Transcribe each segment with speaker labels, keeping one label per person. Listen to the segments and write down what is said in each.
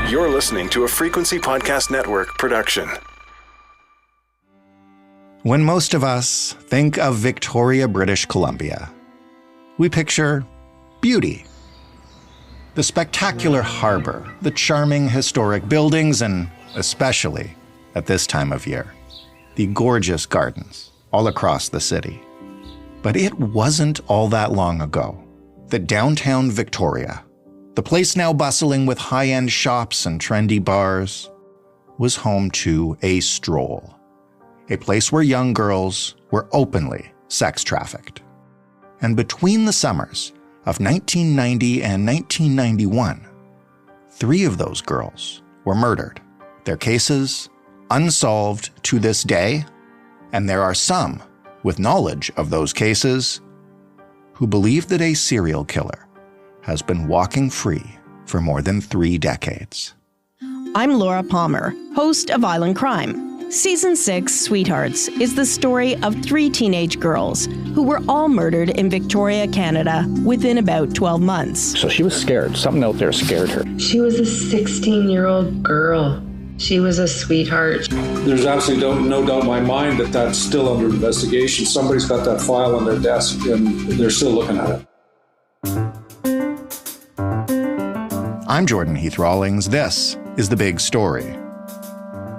Speaker 1: You're listening to a Frequency Podcast Network production.
Speaker 2: When most of us think of Victoria, British Columbia, we picture beauty. The spectacular harbor, the charming historic buildings, and especially at this time of year, the gorgeous gardens all across the city. But it wasn't all that long ago that downtown Victoria, the place now bustling with high-end shops and trendy bars, was home to a stroll, a place where young girls were openly sex trafficked. And between the summers of 1990 and 1991, 3 of those girls were murdered. Their cases unsolved to this day, and there are some with knowledge of those cases who believe that a serial killer has been walking free for more than 3 decades.
Speaker 3: I'm Laura Palmer, host of Island Crime. Season 6, Sweethearts, is the story of 3 teenage girls who were all murdered in Victoria, Canada, within about 12 months.
Speaker 4: So she was scared. Something out there scared her.
Speaker 5: She was a 16-year-old girl. She was a sweetheart.
Speaker 6: There's absolutely no doubt in my mind that that's still under investigation. Somebody's got that file on their desk and they're still looking at it.
Speaker 2: I'm Jordan Heath Rawlings. This is The Big Story.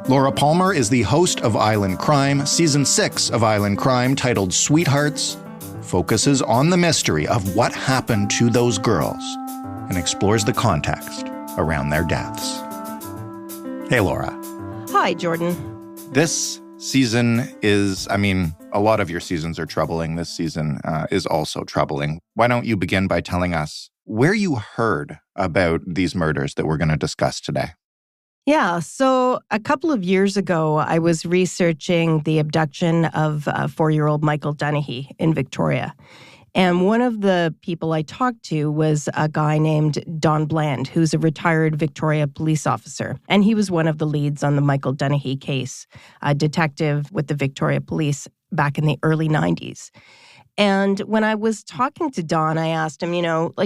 Speaker 2: Laura Palmer is the host of Island Crime. Season 6 of Island Crime, titled Sweethearts, focuses on the mystery of what happened to those girls and explores the context around their deaths. Hey, Laura.
Speaker 3: Hi, Jordan.
Speaker 2: This season is, a lot of your seasons are troubling. This season is also troubling. Why don't you begin by telling us where you heard about these murders that we're going to discuss today?
Speaker 3: Yeah, so a couple of years ago, I was researching the abduction of 4-year-old Michael Dennehy in Victoria. And one of the people I talked to was a guy named Don Bland, who's a retired Victoria police officer. And he was one of the leads on the Michael Dennehy case, a detective with the Victoria Police back in the early 90s. And when I was talking to Don, I asked him,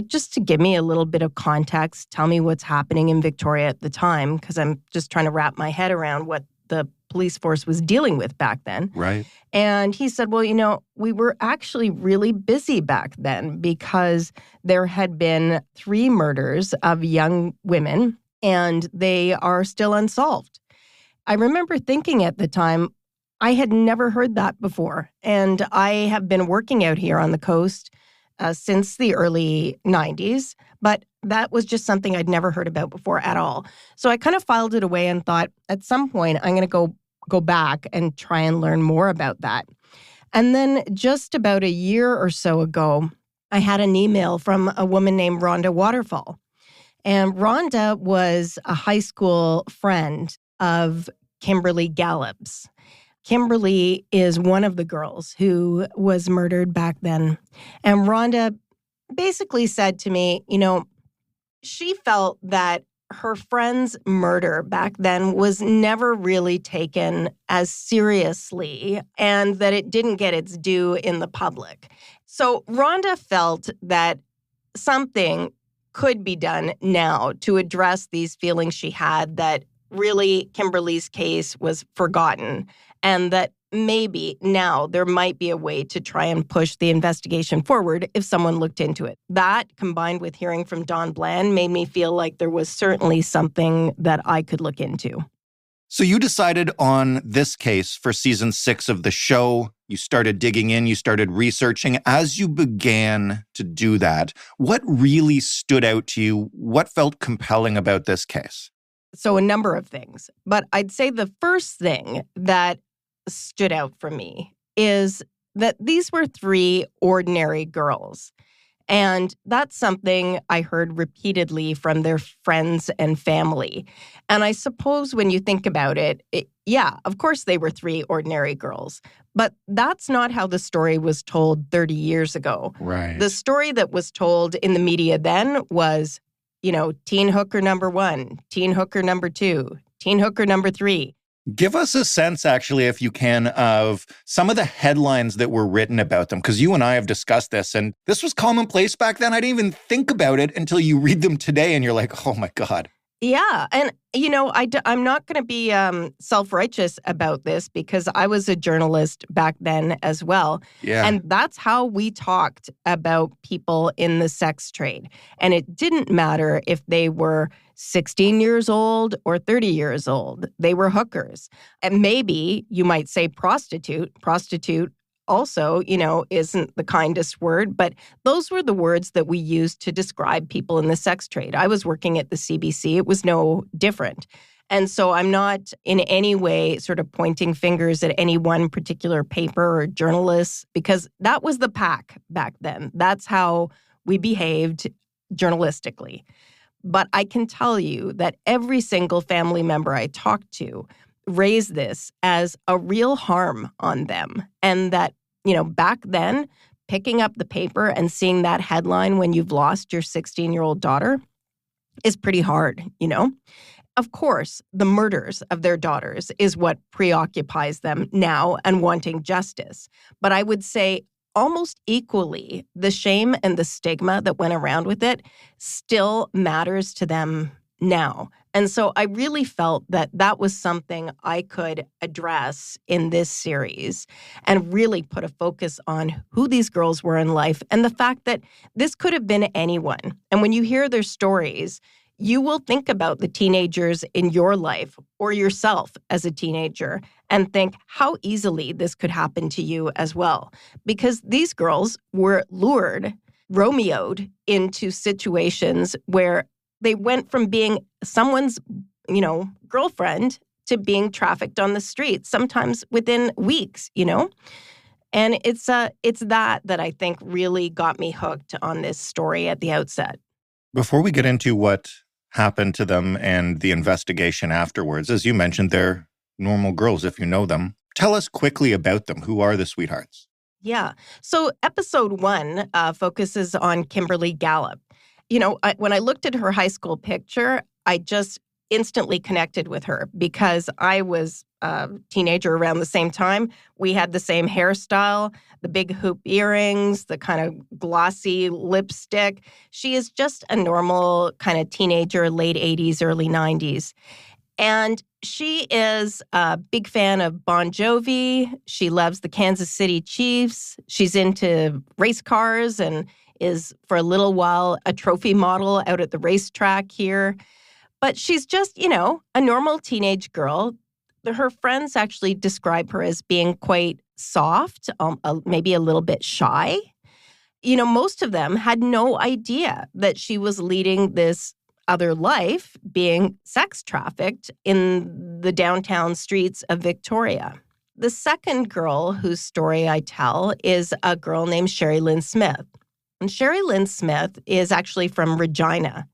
Speaker 3: just to give me a little bit of context, tell me what's happening in Victoria at the time, because I'm just trying to wrap my head around what the police force was dealing with back then.
Speaker 2: Right.
Speaker 3: And he said, well, we were actually really busy back then because there had been 3 murders of young women, and they are still unsolved. I remember thinking at the time, I had never heard that before. And I have been working out here on the coast since the early 90s, but that was just something I'd never heard about before at all. So I kind of filed it away and thought, at some point, I'm going to go back and try and learn more about that. And then just about a year or so ago, I had an email from a woman named Rhonda Waterfall. And Rhonda was a high school friend of Kimberly Gallup's. Kimberly is one of the girls who was murdered back then. And Rhonda basically said to me, she felt that her friend's murder back then was never really taken as seriously and that it didn't get its due in the public. So Rhonda felt that something could be done now to address these feelings she had that really Kimberly's case was forgotten, and that maybe now there might be a way to try and push the investigation forward if someone looked into it. That, combined with hearing from Don Bland, made me feel like there was certainly something that I could look into.
Speaker 2: So you decided on this case for season 6 of the show. You started digging in, you started researching. As you began to do that, what really stood out to you? What felt compelling about this case?
Speaker 3: So a number of things. But I'd say the first thing that stood out for me is that these were 3 ordinary girls. And that's something I heard repeatedly from their friends and family. And I suppose when you think about it, yeah, of course they were 3 ordinary girls. But that's not how the story was told 30 years ago.
Speaker 2: Right.
Speaker 3: The story that was told in the media then was, teen hooker number 1, teen hooker number 2, teen hooker number 3.
Speaker 2: Give us a sense, actually, if you can, of some of the headlines that were written about them, because you and I have discussed this, and this was commonplace back then. I didn't even think about it until you read them today, and you're like, oh my God.
Speaker 3: Yeah. And, I'm not going to be self-righteous about this because I was a journalist back then as well.
Speaker 2: Yeah.
Speaker 3: And that's how we talked about people in the sex trade. And it didn't matter if they were 16 years old or 30 years old. They were hookers. And maybe you might say prostitute. Prostitute also, isn't the kindest word, but those were the words that we used to describe people in the sex trade. I was working at the CBC. It was no different. And so I'm not in any way sort of pointing fingers at any one particular paper or journalist, because that was the pack back then. That's how we behaved journalistically. But I can tell you that every single family member I talked to raised this as a real harm on them. And that, back then, picking up the paper and seeing that headline when you've lost your 16-year-old daughter is pretty hard, Of course, the murders of their daughters is what preoccupies them now and wanting justice. But I would say almost equally, the shame and the stigma that went around with it still matters to them now. And so I really felt that that was something I could address in this series and really put a focus on who these girls were in life and the fact that this could have been anyone. And when you hear their stories, you will think about the teenagers in your life or yourself as a teenager and think how easily this could happen to you as well. Because these girls were lured, Romeo'd into situations where they went from being someone's, girlfriend to being trafficked on the street, sometimes within weeks, And it's that I think really got me hooked on this story at the outset.
Speaker 2: Before we get into what happened to them and the investigation afterwards, as you mentioned, they're normal girls if you know them. Tell us quickly about them. Who are the sweethearts?
Speaker 3: Yeah. So episode 1 focuses on Kimberly Gallup. When I looked at her high school picture, I just instantly connected with her because I was a teenager around the same time. We had the same hairstyle, the big hoop earrings, the kind of glossy lipstick. She is just a normal kind of teenager, late 80s, early 90s. And she is a big fan of Bon Jovi. She loves the Kansas City Chiefs. She's into race cars and is, for a little while, a trophy model out at the racetrack here. But she's just, a normal teenage girl. Her friends actually describe her as being quite soft, maybe a little bit shy. Most of them had no idea that she was leading this other life, being sex trafficked in the downtown streets of Victoria. The second girl whose story I tell is a girl named Sherry Lynn Smith. And Sherry Lynn Smith is actually from Regina,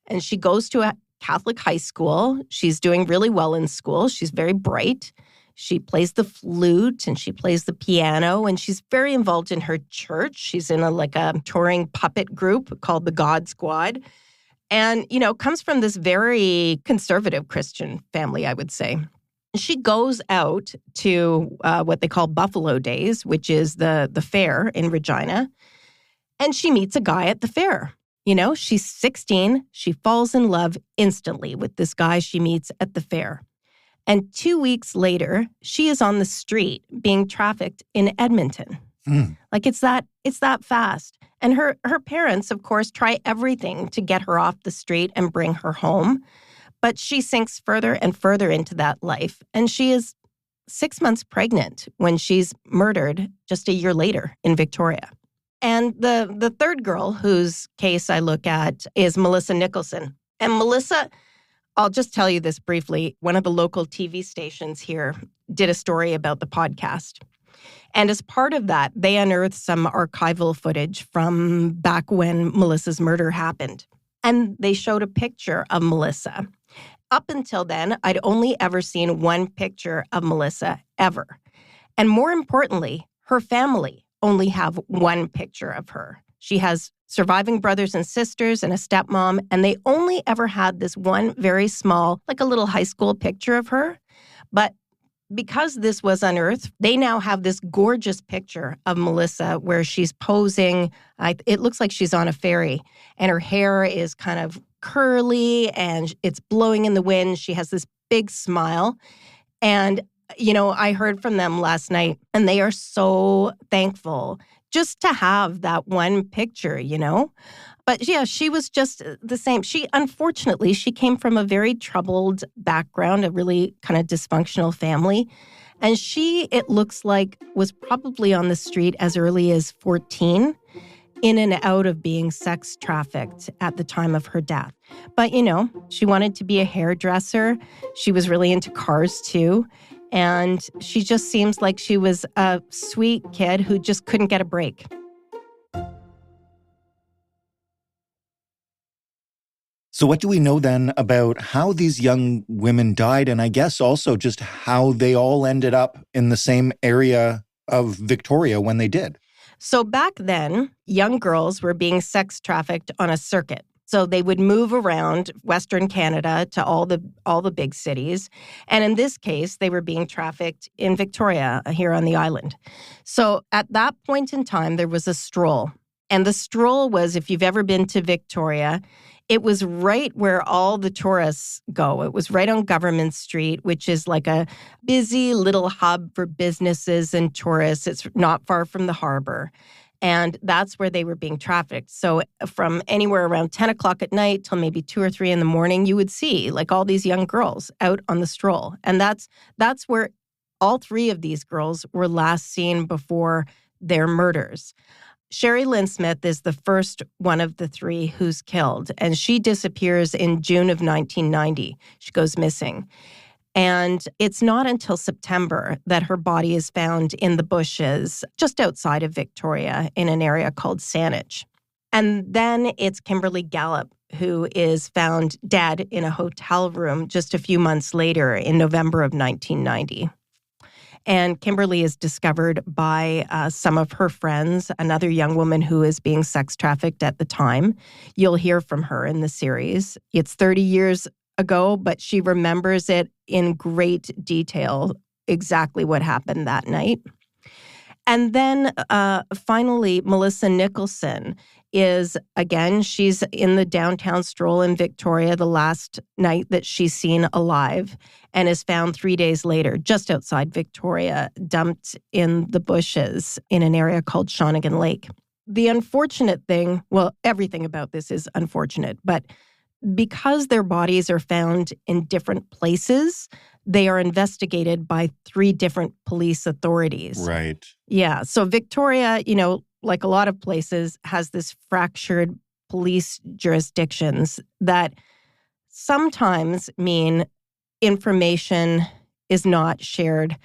Speaker 3: and she goes to a Catholic high school. She's doing really well in school. She's very bright. She plays the flute and she plays the piano, and she's very involved in her church. She's in a touring puppet group called the God Squad, and, comes from this very conservative Christian family, I would say. She goes out to what they call Buffalo Days, which is the fair in Regina. And she meets a guy at the fair. She's 16. She falls in love instantly with this guy she meets at the fair. And 2 weeks later, she is on the street being trafficked in Edmonton. It's that fast. And her parents, of course, try everything to get her off the street and bring her home. But she sinks further and further into that life. And she is 6 months pregnant when she's murdered just a year later in Victoria. And the third girl whose case I look at is Melissa Nicholson. And Melissa, I'll just tell you this briefly. One of the local TV stations here did a story about the podcast. And as part of that, they unearthed some archival footage from back when Melissa's murder happened. And they showed a picture of Melissa. Up until then, I'd only ever seen one picture of Melissa, ever. And more importantly, her family only have one picture of her. She has surviving brothers and sisters and a stepmom, and they only ever had this one very small, like a little high school picture of her. But because this was unearthed, they now have this gorgeous picture of Melissa where she's posing. It looks like she's on a ferry, and her hair is kind of curly and it's blowing in the wind. She has this big smile. And, I heard from them last night and they are so thankful just to have that one picture, But yeah, she was just the same. Unfortunately, she came from a very troubled background, a really kind of dysfunctional family. And it looks like, was probably on the street as early as 14, in and out of being sex trafficked at the time of her death. But, she wanted to be a hairdresser. She was really into cars, too. And she just seems like she was a sweet kid who just couldn't get a break.
Speaker 2: So what do we know then about how these young women died, and I guess also just how they all ended up in the same area of Victoria when they did?
Speaker 3: So back then, young girls were being sex trafficked on a circuit. So they would move around Western Canada to all the big cities. And in this case, they were being trafficked in Victoria, here on the island. So at that point in time, there was a stroll. And the stroll was, if you've ever been to Victoria, it was right where all the tourists go. It was right on Government Street, which is like a busy little hub for businesses and tourists. It's not far from the harbor. And that's where they were being trafficked. So from anywhere around 10 o'clock at night till maybe 2 or 3 in the morning, you would see like all these young girls out on the stroll. And that's where all 3 of these girls were last seen before their murders. Sherry Lynn Smith is the first one of the 3 who's killed, and she disappears in June of 1990. She goes missing. And it's not until September that her body is found in the bushes just outside of Victoria in an area called Saanich. And then it's Kimberly Gallup who is found dead in a hotel room just a few months later in November of 1990. And Kimberly is discovered by some of her friends, another young woman who is being sex trafficked at the time. You'll hear from her in the series. It's 30 years ago, but she remembers it in great detail, exactly what happened that night. And then finally, Melissa Nicholson is, again, she's in the downtown stroll in Victoria the last night that she's seen alive and is found 3 days later, just outside Victoria, dumped in the bushes in an area called Shawnigan Lake. The unfortunate thing, well, everything about this is unfortunate, but because their bodies are found in different places, they are investigated by 3 different police authorities.
Speaker 2: Right.
Speaker 3: Yeah. So Victoria, like a lot of places, has this fractured police jurisdictions that sometimes mean information is not shared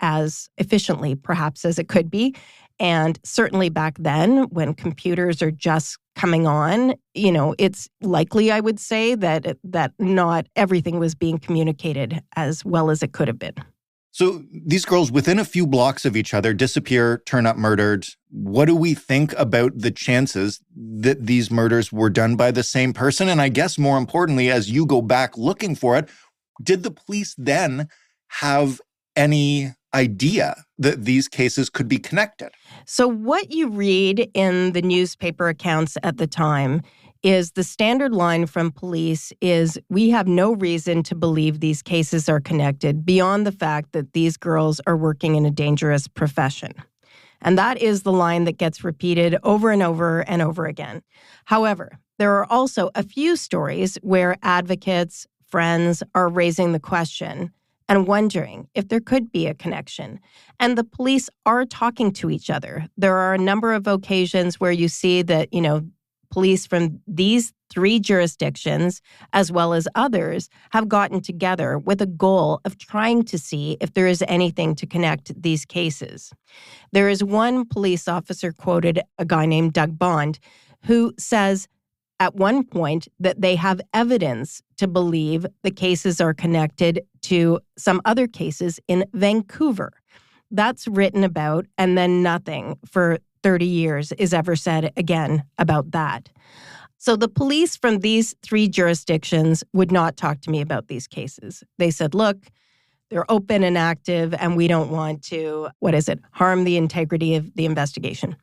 Speaker 3: as efficiently, perhaps, as it could be. And certainly back then, when computers are just coming on, it's likely, I would say, that not everything was being communicated as well as it could have been.
Speaker 2: So these girls, within a few blocks of each other, disappear, turn up murdered. What do we think about the chances that these murders were done by the same person? And I guess more importantly, as you go back looking for it, did the police then have any idea that these cases could be connected?
Speaker 3: So what you read in the newspaper accounts at the time is the standard line from police is, we have no reason to believe these cases are connected beyond the fact that these girls are working in a dangerous profession. And that is the line that gets repeated over and over and over again. However, there are also a few stories where advocates, friends are raising the question and wondering if there could be a connection. And the police are talking to each other. There are a number of occasions where you see that, police from these 3 jurisdictions, as well as others, have gotten together with a goal of trying to see if there is anything to connect these cases. There is one police officer quoted, a guy named Doug Bond, who says at one point that they have evidence to believe the cases are connected to some other cases in Vancouver. That's written about, and then nothing for 30 years is ever said again about that. So the police from these 3 jurisdictions would not talk to me about these cases. They said, look, they're open and active, and we don't want to, harm the integrity of the investigation.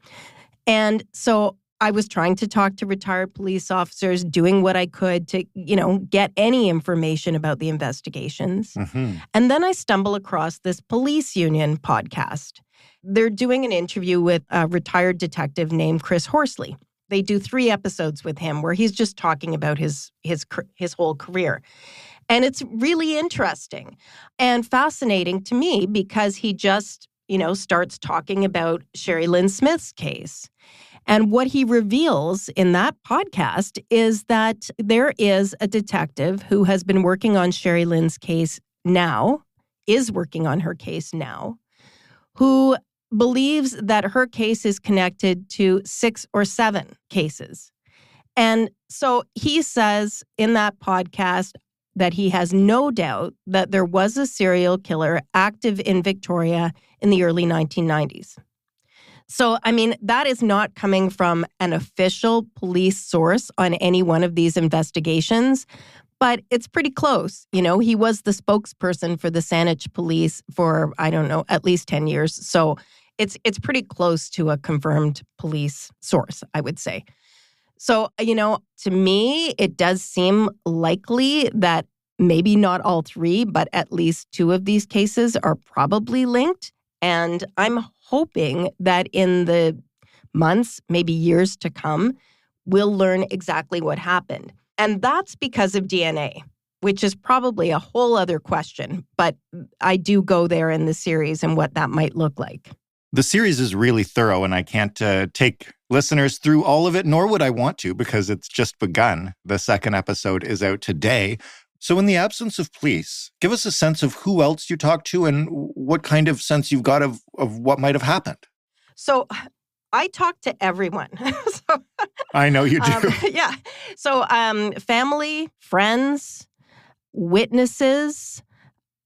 Speaker 3: And so I was trying to talk to retired police officers, doing what I could to, get any information about the investigations.
Speaker 2: Mm-hmm.
Speaker 3: And then I stumble across this police union podcast. They're doing an interview with a retired detective named Chris Horsley. They do 3 episodes with him where he's just talking about his whole career. And it's really interesting and fascinating to me because he just, starts talking about Sherry Lynn Smith's case. And what he reveals in that podcast is that there is a detective who has been working on Sherry Lynn's case now, is working on her case now, who believes that her case is connected to 6 or 7 cases. And so he says in that podcast that he has no doubt that there was a serial killer active in Victoria in the early 1990s. So, that is not coming from an official police source on any one of these investigations, but it's pretty close. He was the spokesperson for the Saanich police for, at least 10 years. So it's pretty close to a confirmed police source, I would say. So, to me, it does seem likely that maybe not all 3, but at least 2 of these cases are probably linked. And I'm hoping that in the months, maybe years to come, we'll learn exactly what happened. And that's because of DNA, which is probably a whole other question. But I do go there in the series and what that might look like.
Speaker 2: The series is really thorough, and I can't take listeners through all of it, nor would I want to, because it's just begun. The 2nd episode is out today. So in the absence of police, give us a sense of who else you talked to and what kind of sense you've got of what might have happened.
Speaker 3: So I talk to everyone.
Speaker 2: I know you do.
Speaker 3: Yeah. So family, friends, witnesses,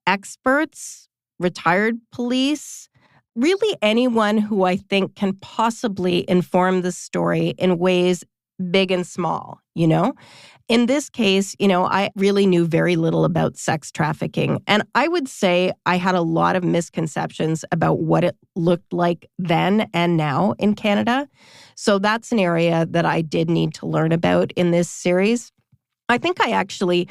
Speaker 3: experts, retired police, really anyone who I think can possibly inform the story in ways big and small, In this case, I really knew very little about sex trafficking. And I would say I had a lot of misconceptions about what it looked like then and now in Canada. So that's an area that I did need to learn about in this series. I think I actually,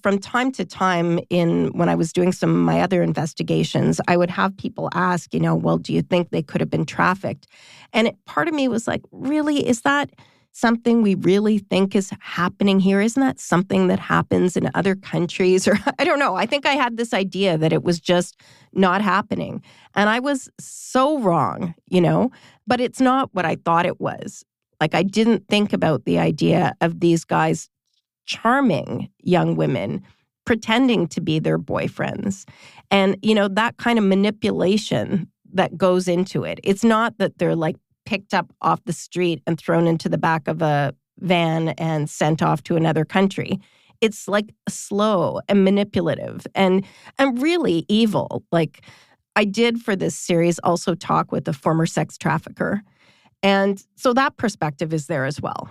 Speaker 3: from time to time when I was doing some of my other investigations, I would have people ask, well, do you think they could have been trafficked? And part of me was like, really, is that something we really think is happening here? Isn't that something that happens in other countries? Or I don't know. I think I had this idea that it was just not happening. And I was so wrong, but it's not what I thought it was. Like, I didn't think about the idea of these guys charming young women, pretending to be their boyfriends. And, that kind of manipulation that goes into it. It's not that they're like picked up off the street and thrown into the back of a van and sent off to another country. It's like slow and manipulative and really evil. Like, I did for this series also talk with a former sex trafficker. And so that perspective is there as well.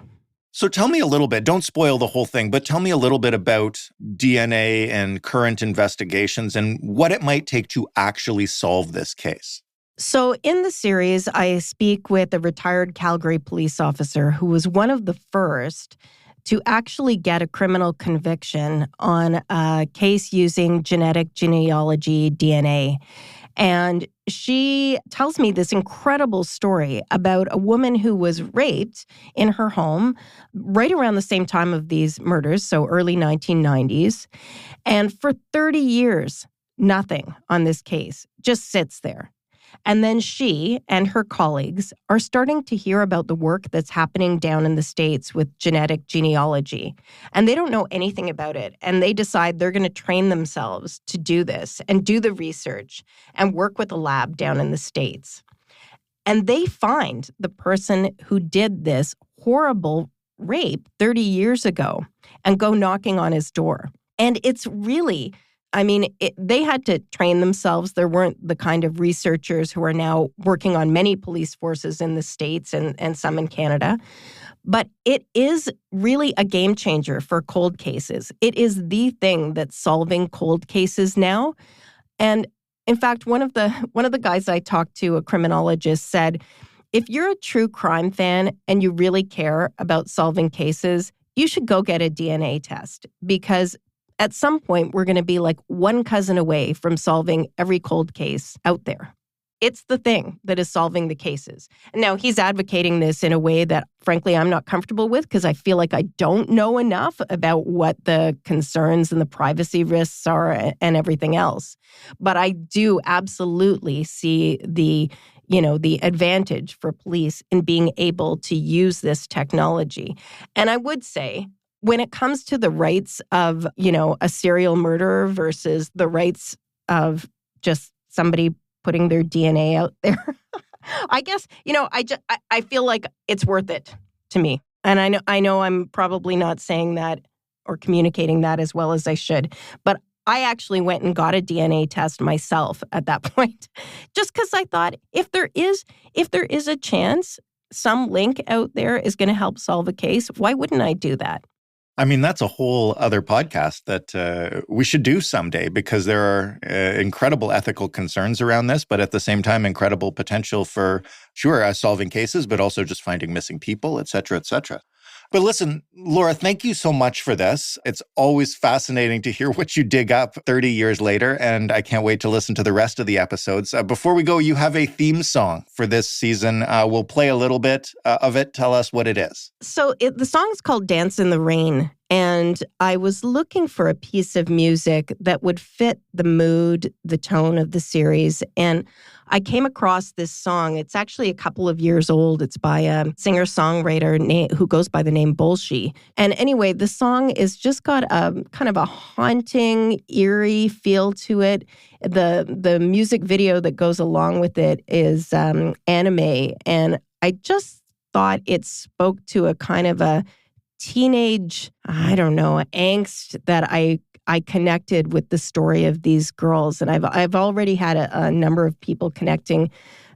Speaker 2: So tell me a little bit, don't spoil the whole thing, but tell me a little bit about DNA and current investigations and what it might take to actually solve this case.
Speaker 3: So in the series, I speak with a retired Calgary police officer who was one of the first to actually get a criminal conviction on a case using genetic genealogy DNA. And she tells me this incredible story about a woman who was raped in her home right around the same time of these murders, so early 1990s. And for 30 years, nothing on this case, just sits there. And then she and her colleagues are starting to hear about the work that's happening down in the States with genetic genealogy. And they don't know anything about it. And they decide they're going to train themselves to do this and do the research and work with a lab down in the States. And they find the person who did this horrible rape 30 years ago and go knocking on his door. And it's really... they had to train themselves. There weren't the kind of researchers who are now working on many police forces in the States and some in Canada. But it is really a game changer for cold cases. It is the thing that's solving cold cases now. And in fact, one of the guys I talked to, a criminologist, said If you're a true crime fan and you really care about solving cases, you should go get a DNA test, because at some point we're going to be like one cousin away from solving every cold case out there. It's the thing that is solving the cases. Now, he's advocating this in a way that, frankly, I'm not comfortable with, because I feel like I don't know enough about what the concerns and the privacy risks are and everything else. But I do absolutely see the advantage for police in being able to use this technology. And I would say, when it comes to the rights of, a serial murderer versus the rights of just somebody putting their DNA out there, I guess, I feel like it's worth it to me. And I know I'm probably not saying that or communicating that as well as I should, but I actually went and got a DNA test myself at that point, just because I thought if there is a chance some link out there is going to help solve a case, why wouldn't I do that?
Speaker 2: I mean, that's a whole other podcast that we should do someday, because there are incredible ethical concerns around this, but at the same time, incredible potential for, sure, solving cases, but also just finding missing people, et cetera, et cetera. But listen, Laura, thank you so much for this. It's always fascinating to hear what you dig up 30 years later, and I can't wait to listen to the rest of the episodes. Before we go, you have a theme song for this season. We'll play a little bit of it. Tell us what it is.
Speaker 3: So the song is called Dance in the Rain, and I was looking for a piece of music that would fit the mood, the tone of the series, and I came across this song. It's actually a couple of years old. It's by a singer-songwriter who goes by the name Bolshi. And anyway, the song is just got a kind of a haunting, eerie feel to it. The music video that goes along with it is anime. And I just thought it spoke to a kind of a teenage, angst that I connected with the story of these girls. And I've already had a number of people connecting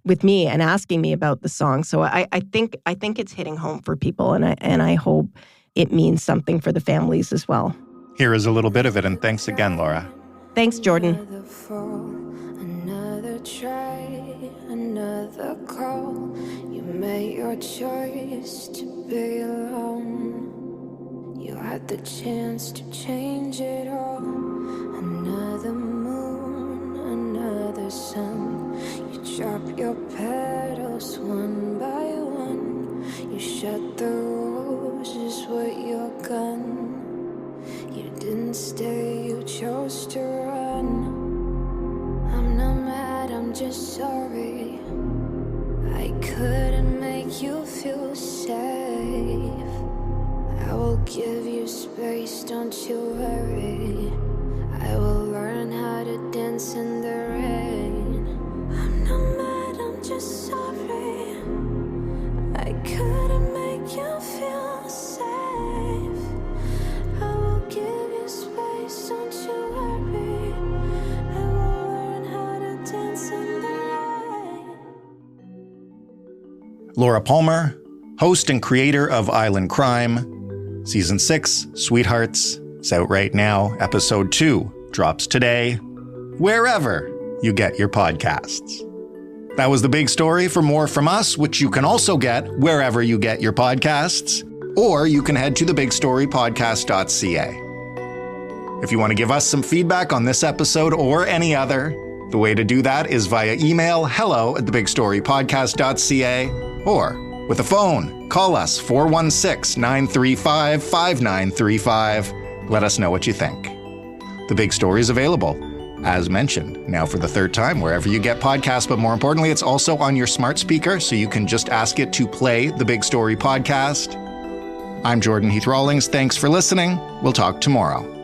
Speaker 3: with me and asking me about the song. So I think it's hitting home for people, and I hope it means something for the families as well.
Speaker 2: Here is a little bit of it, and thanks again, Laura.
Speaker 3: Thanks, Jordan.
Speaker 7: Another fall, another try, another call. You made your choice to be alone. You had the chance to change it all. Another moon, another sun. You drop your petals one by one. You shut the roses with your gun. You didn't stay, you chose to run. I'm not mad, I'm just sorry. I couldn't make you feel safe. I will give you space, don't you worry. I will learn how to dance in the rain. I'm not mad, I'm just sorry. I couldn't make you feel safe. I will give you space, don't you worry. I will learn how to dance in the rain.
Speaker 2: Laura Palmer, host and creator of Island Crime. Season 6, Sweethearts, is out right now. Episode 2 drops today, wherever you get your podcasts. That was The Big Story. For more from us, which you can also get wherever you get your podcasts, or you can head to thebigstorypodcast.ca. If you want to give us some feedback on this episode or any other, the way to do that is via email, hello@thebigstorypodcast.ca, or with a phone, call us 416-935-5935. Let us know what you think. The Big Story is available, as mentioned, now for the third time, wherever you get podcasts. But more importantly, it's also on your smart speaker, so you can just ask it to play The Big Story Podcast. I'm Jordan Heath Rawlings. Thanks for listening. We'll talk tomorrow.